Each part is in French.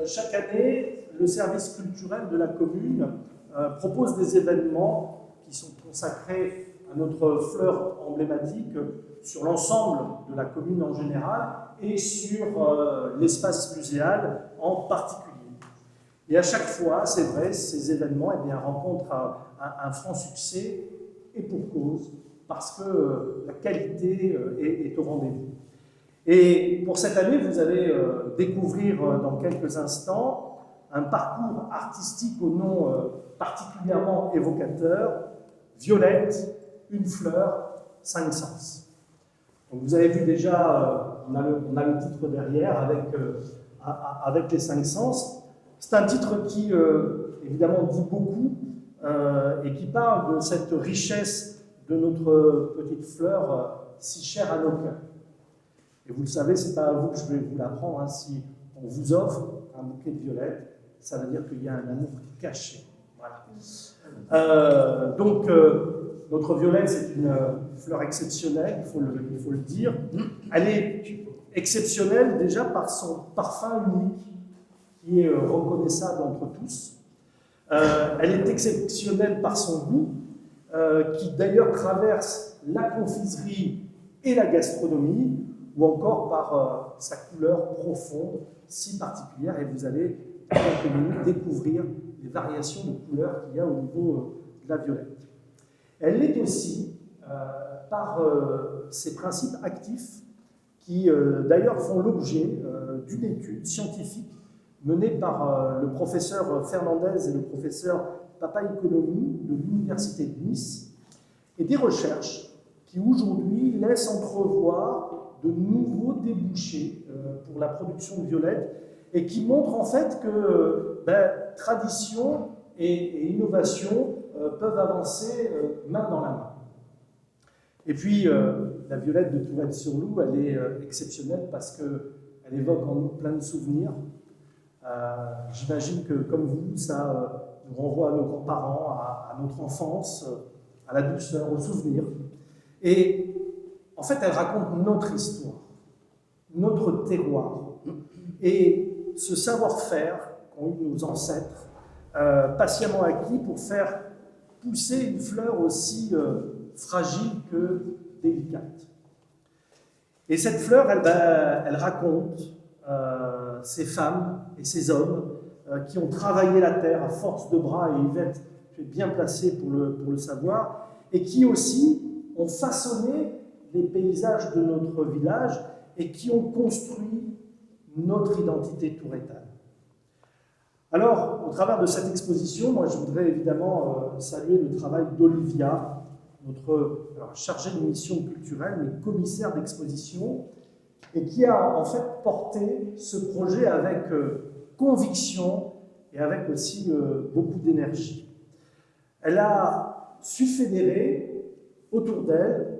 Chaque année, le service culturel de la commune propose des événements qui sont consacrés à notre fleur emblématique sur l'ensemble de la commune en général et sur l'espace muséal en particulier. Et à chaque fois, c'est vrai, ces événements rencontrent un franc succès et pour cause, parce que la qualité est au rendez-vous. Et pour cette année, vous allez découvrir dans quelques instants un parcours artistique au nom particulièrement évocateur, Violette, une fleur, 5 sens. Donc vous avez vu déjà, on a le titre derrière avec les 5 sens. C'est un titre qui, évidemment, dit beaucoup et qui parle de cette richesse de notre petite fleur si chère à nos cœurs. Et vous le savez, ce n'est pas à vous que je vais vous l'apprendre, hein. Si on vous offre un bouquet de violettes, ça veut dire qu'il y a un amour caché. Voilà. Notre violette, c'est une fleur exceptionnelle, il faut le dire. Elle est exceptionnelle déjà par son parfum unique, qui est reconnaissable entre tous. Elle est exceptionnelle par son goût, qui d'ailleurs traverse la confiserie et la gastronomie, ou encore par sa couleur profonde, si particulière, et vous allez, dans quelques minutes, découvrir les variations de couleurs qu'il y a au niveau de la violette. Elle l'est aussi par ses principes actifs, qui d'ailleurs font l'objet d'une étude scientifique menée par le professeur Fernandez et le professeur Papaikonomou de l'Université de Nice, et des recherches qui aujourd'hui laissent entrevoir de nouveaux débouchés pour la production de violettes et qui montrent en fait que tradition et innovation peuvent avancer main dans la main. Et puis, la violette de Touraine-sur-Loup, elle est exceptionnelle parce qu'elle évoque en nous plein de souvenirs. J'imagine que, comme vous, ça nous renvoie à nos grands-parents, à notre enfance, à la douceur, aux souvenirs. Et en fait, elle raconte notre histoire, notre terroir, et ce savoir-faire qu'ont eu nos ancêtres, patiemment acquis pour faire pousser une fleur aussi fragile que délicate. Et cette fleur, elle raconte ces femmes et ces hommes qui ont travaillé la terre à force de bras, et Yvette, tu es bien placée pour le savoir, et qui aussi ont façonné les paysages de notre village et qui ont construit notre identité tourétane. Alors, au travers de cette exposition, moi je voudrais évidemment saluer le travail d'Olivia, notre chargée de mission culturelle, mais commissaire d'exposition, et qui a en fait porté ce projet avec conviction et avec aussi beaucoup d'énergie. Elle a su fédérer autour d'elle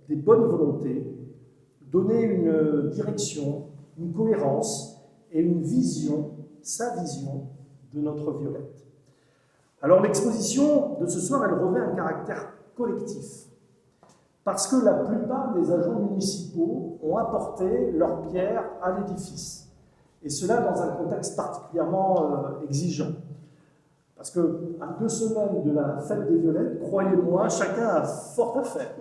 des bonnes volontés, donner une direction, une cohérence et une vision, sa vision de notre violette. Alors l'exposition de ce soir, elle revêt un caractère collectif, parce que la plupart des agents municipaux ont apporté leur pierre à l'édifice, et cela dans un contexte particulièrement exigeant. Parce qu'à 2 semaines de la fête des Violettes, croyez-moi, chacun a fort à faire.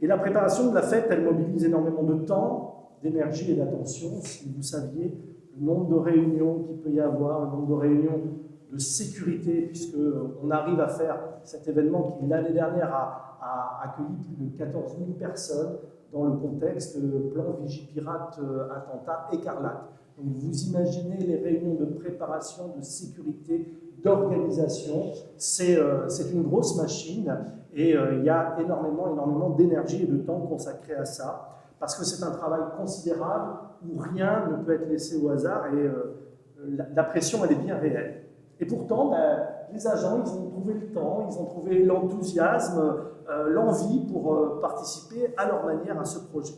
Et la préparation de la fête, elle mobilise énormément de temps, d'énergie et d'attention. Si vous saviez le nombre de réunions qu'il peut y avoir, le nombre de réunions de sécurité, puisqu'on arrive à faire cet événement qui, l'année dernière, a accueilli plus de 14 000 personnes dans le contexte plan Vigipirate attentat écarlate. Donc vous imaginez les réunions de préparation, de sécurité, d'organisation, c'est une grosse machine et il y a énormément d'énergie et de temps consacré à ça, parce que c'est un travail considérable où rien ne peut être laissé au hasard et la pression, elle est bien réelle. Et pourtant, les agents, ils ont trouvé le temps, ils ont trouvé l'enthousiasme, l'envie pour participer à leur manière à ce projet.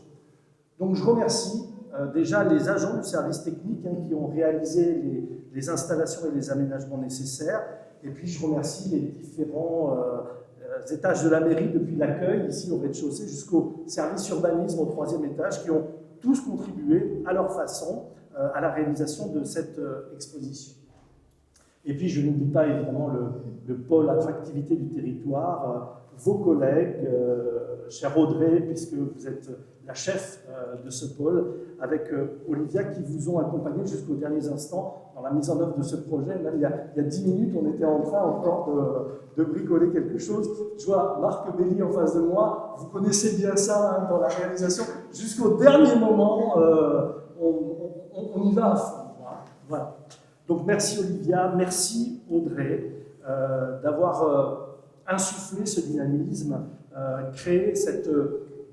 Donc je remercie déjà les agents du service technique qui ont réalisé les installations et les aménagements nécessaires. Et puis je remercie les différents étages de la mairie, depuis l'accueil ici au rez-de-chaussée jusqu'au service urbanisme au 3e étage, qui ont tous contribué à leur façon à la réalisation de cette exposition. Et puis je n'oublie pas évidemment le pôle attractivité du territoire, vos collègues, chère Audrey, puisque vous êtes la chef de ce pôle, avec Olivia, qui vous ont accompagné jusqu'aux derniers instants dans la mise en œuvre de ce projet. Même il y a 10 minutes, on était en train encore de bricoler quelque chose. Je vois Marc Belli en face de moi. Vous connaissez bien ça dans la réalisation. Jusqu'au dernier moment, on y va à fond. Voilà. Donc merci Olivia, merci Audrey d'avoir insufflé ce dynamisme, créé cette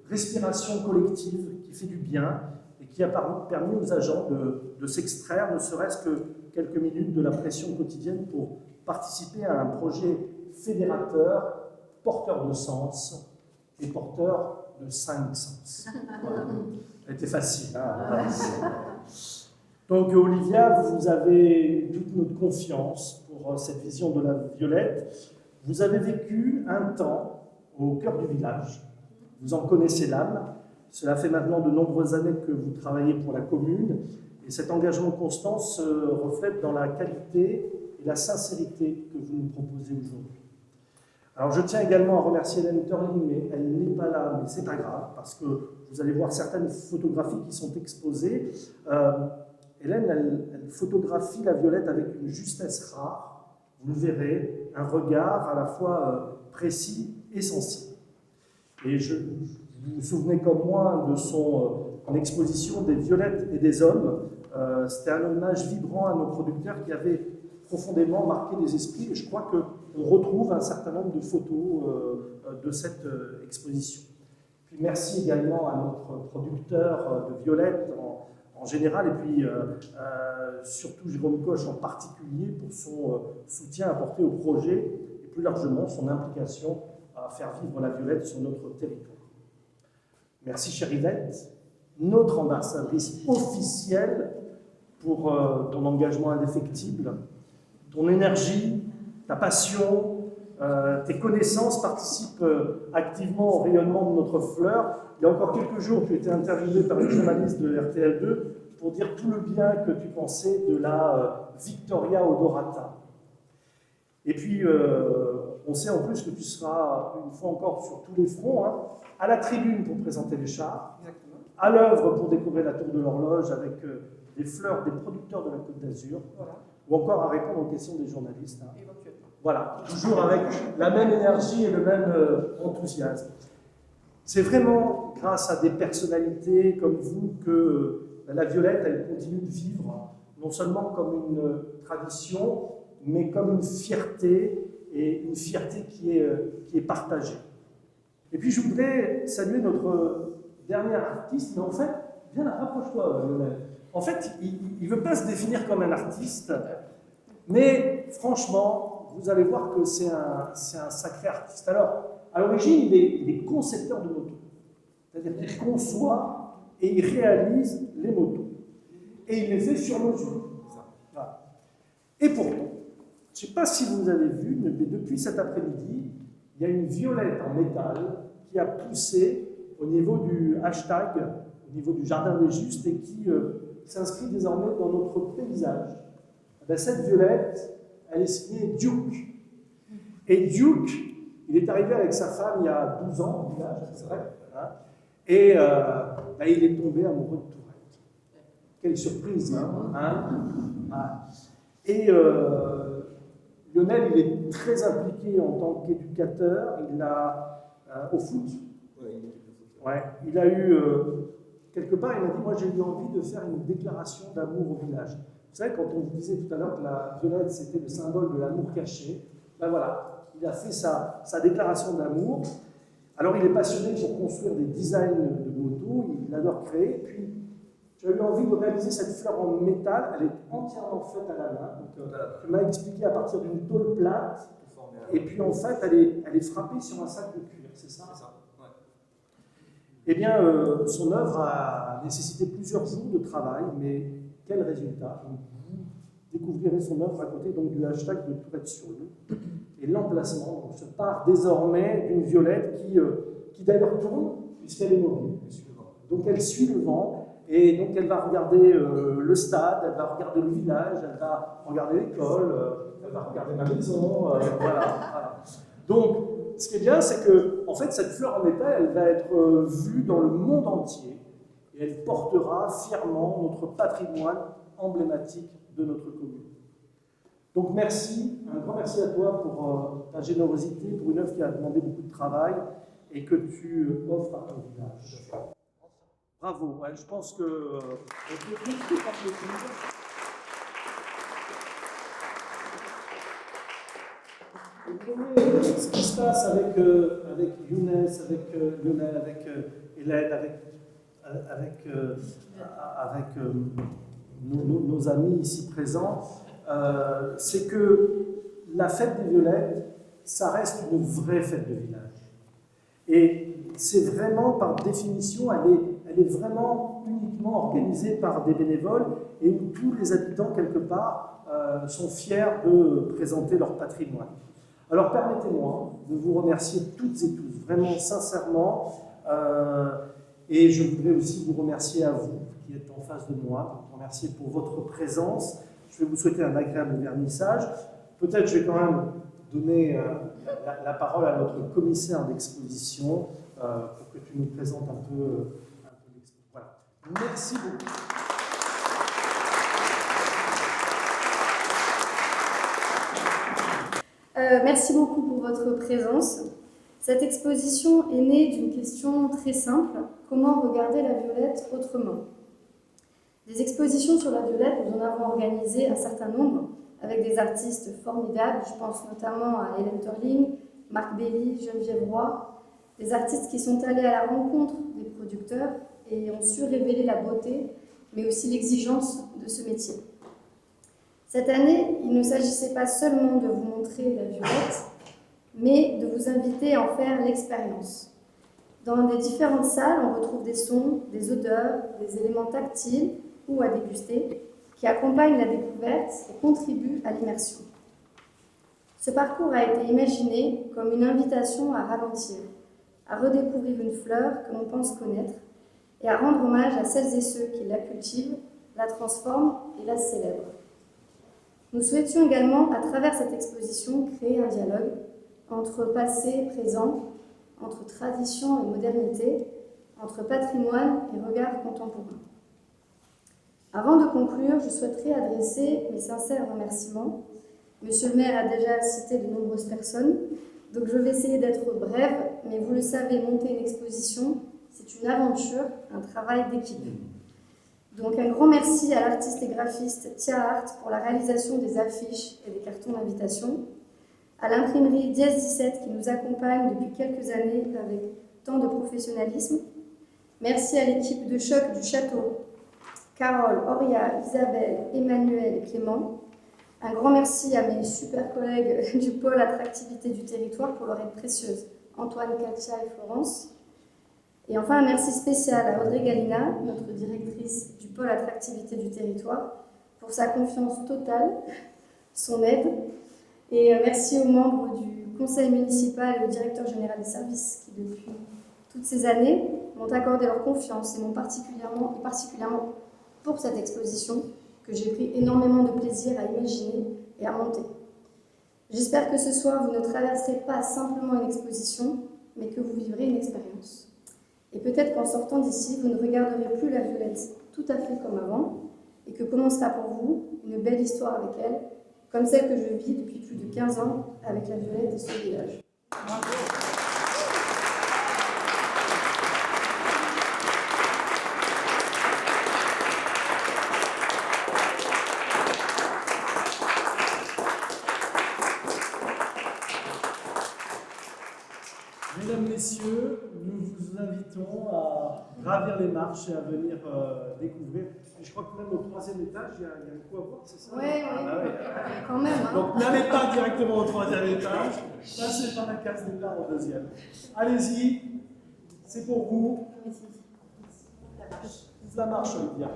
respiration collective qui fait du bien et qui a permis aux agents de s'extraire, ne serait-ce que quelques minutes de la pression quotidienne pour participer à un projet fédérateur, porteur de sens et porteur de 5 sens. Voilà. Ça a été facile. Hein. Donc Olivia, vous avez toute notre confiance pour cette vision de la Violette. Vous avez vécu un temps au cœur du village. Vous en connaissez l'âme. Cela fait maintenant de nombreuses années que vous travaillez pour la commune. Et cet engagement constant se reflète dans la qualité et la sincérité que vous nous proposez aujourd'hui. Alors je tiens également à remercier Hélène Turling, mais elle n'est pas là, mais c'est pas grave, parce que vous allez voir certaines photographies qui sont exposées. Hélène, elle photographie la Violette avec une justesse rare. Vous le verrez, un regard à la fois précis et sensible. Et vous vous souvenez comme moi de son exposition des Violettes et des Hommes. C'était un hommage vibrant à nos producteurs qui avaient profondément marqué les esprits. Et je crois qu'on retrouve un certain nombre de photos de cette exposition. Puis merci également à notre producteur de Violettes en général, et puis surtout Jérôme Coche en particulier pour son soutien apporté au projet et plus largement son implication à faire vivre la Violette sur notre territoire. Merci chère Yvette, notre ambassadrice officielle pour ton engagement indéfectible, ton énergie, ta passion, tes connaissances participent activement au rayonnement de notre fleur. Il y a encore quelques jours, tu étais interviewé par une journaliste de RTL2 pour dire tout le bien que tu pensais de la Victoria Odorata. Et puis, on sait en plus que tu seras une fois encore sur tous les fronts, à la tribune pour présenter les chars, exactement, à l'œuvre pour découvrir la tour de l'horloge avec des fleurs des producteurs de la Côte d'Azur, voilà, ou encore à répondre aux questions des journalistes. Éventuellement. Voilà, toujours avec la même énergie et le même enthousiasme. C'est vraiment grâce à des personnalités comme vous que la Violette, elle continue de vivre, non seulement comme une tradition, mais comme une fierté, et une fierté qui est partagée. Et puis je voudrais saluer notre dernier artiste, mais en fait, viens là, rapproche-toi, Lionel. En fait, il ne veut pas se définir comme un artiste, mais franchement, vous allez voir que c'est un sacré artiste. Alors, à l'origine, il est concepteur de motos. C'est-à-dire qu'il conçoit et il réalise les motos. Et il les fait sur mesure. Voilà. Et pourtant, Je ne sais pas si vous avez vu, mais depuis cet après-midi, il y a une violette en métal qui a poussé au niveau du hashtag, au niveau du Jardin des Justes, et qui s'inscrit désormais dans notre paysage. Ben, cette violette, elle est signée Duke. Et Duke, il est arrivé avec sa femme il y a 12 ans au village, c'est vrai, hein, et ben, il est tombé amoureux de Tourette. Quelle surprise, hein. Et Lionel, il est très impliqué en tant qu'éducateur. Il a au foot. Ouais, il a eu quelque part, il m'a dit, moi j'ai eu envie de faire une déclaration d'amour au village. Vous savez, quand on vous disait tout à l'heure que la violette c'était le symbole de l'amour caché, ben voilà, il a fait sa déclaration d'amour. Alors il est passionné pour construire des designs de motos, il adore créer. Puis j'ai eu envie de réaliser cette fleur en métal, elle est entièrement faite à la main. Donc, il m'a expliqué à partir d'une tôle plate, et puis en fait, elle est frappée sur un sac de cuir, c'est ça? C'est ça, ouais. Eh bien, son œuvre a nécessité plusieurs jours de travail, mais quel résultat! Donc, vous découvrirez son œuvre à côté donc, du hashtag de Tourette sur nous. Et l'emplacement se part désormais d'une violette qui d'ailleurs tourne, puisqu'elle est mobile. Donc elle suit le vent. Et donc elle va regarder le stade, elle va regarder le village, elle va regarder l'école, elle va regarder ma maison, voilà. Donc ce qui est bien, c'est que en fait, cette fleur en métal, elle va être vue dans le monde entier et elle portera fièrement notre patrimoine emblématique de notre commune. Donc merci, un grand merci à toi pour ta générosité, pour une œuvre qui a demandé beaucoup de travail et que tu offres à ton village. Bravo, ouais, je pense que ce qui se passe avec Younes, avec Lionel, avec Hélène, avec nos amis ici présents, c'est que la fête des Violettes, ça reste une vraie fête de village. Et c'est vraiment, par définition, elle est vraiment uniquement organisée par des bénévoles et où tous les habitants, quelque part, sont fiers de présenter leur patrimoine. Alors permettez-moi de vous remercier toutes et tous, vraiment sincèrement, et je voudrais aussi vous remercier à vous qui êtes en face de moi, vous remercier pour votre présence. Je vais vous souhaiter un agréable vernissage. Peut-être je vais quand même donner la parole à notre commissaire d'exposition pour que tu nous présentes un peu l'exposition. Voilà. Merci beaucoup. Merci beaucoup pour votre présence. Cette exposition est née d'une question très simple: comment regarder la violette autrement? Des expositions sur la violette, nous en avons organisé un certain nombre avec des artistes formidables. Je pense notamment à Hélène Torling, Marc Belly, Geneviève Roy, des artistes qui sont allés à la rencontre des producteurs et ont su révéler la beauté, mais aussi l'exigence de ce métier. Cette année, il ne s'agissait pas seulement de vous montrer la violette, mais de vous inviter à en faire l'expérience. Dans les différentes salles, on retrouve des sons, des odeurs, des éléments tactiles ou à déguster qui accompagnent la découverte et contribuent à l'immersion. Ce parcours a été imaginé comme une invitation à ralentir, à redécouvrir une fleur que l'on pense connaître et à rendre hommage à celles et ceux qui la cultivent, la transforment et la célèbrent. Nous souhaitions également, à travers cette exposition, créer un dialogue entre passé et présent, entre tradition et modernité, entre patrimoine et regard contemporain. Avant de conclure, je souhaiterais adresser mes sincères remerciements. Monsieur le maire a déjà cité de nombreuses personnes, donc je vais essayer d'être brève, mais vous le savez, monter une exposition, c'est une aventure, un travail d'équipe. Donc un grand merci à l'artiste et graphiste Tia Art pour la réalisation des affiches et des cartons d'invitation, à l'imprimerie Dièse 17 qui nous accompagne depuis quelques années avec tant de professionnalisme. Merci à l'équipe de choc du château, Carole, Auria, Isabelle, Emmanuel et Clément. Un grand merci à mes super collègues du pôle attractivité du territoire pour leur aide précieuse, Antoine, Katia et Florence. Et enfin, un merci spécial à Audrey Galina, notre directrice du pôle attractivité du territoire, pour sa confiance totale, son aide. Et merci aux membres du conseil municipal et au directeur général des services qui, depuis toutes ces années, m'ont accordé leur confiance et m'ont particulièrement pour cette exposition que j'ai pris énormément de plaisir à imaginer et à monter. J'espère que ce soir, vous ne traverserez pas simplement une exposition, mais que vous vivrez une expérience. Et peut-être qu'en sortant d'ici, vous ne regarderez plus la Violette tout à fait comme avant, et que commencera pour vous une belle histoire avec elle, comme celle que je vis depuis plus de 15 ans avec la Violette et ce village. Bravo. Mesdames, Messieurs, nous vous invitons à gravir les marches et à venir découvrir. Je crois que même au 3e étage, il y a un coup à voir, c'est ça? Oui, quand même. Hein. Donc n'allez pas directement au 3e étage, passez par la case départ au 2e. Allez-y, c'est pour vous. Vive la marche, Olivia.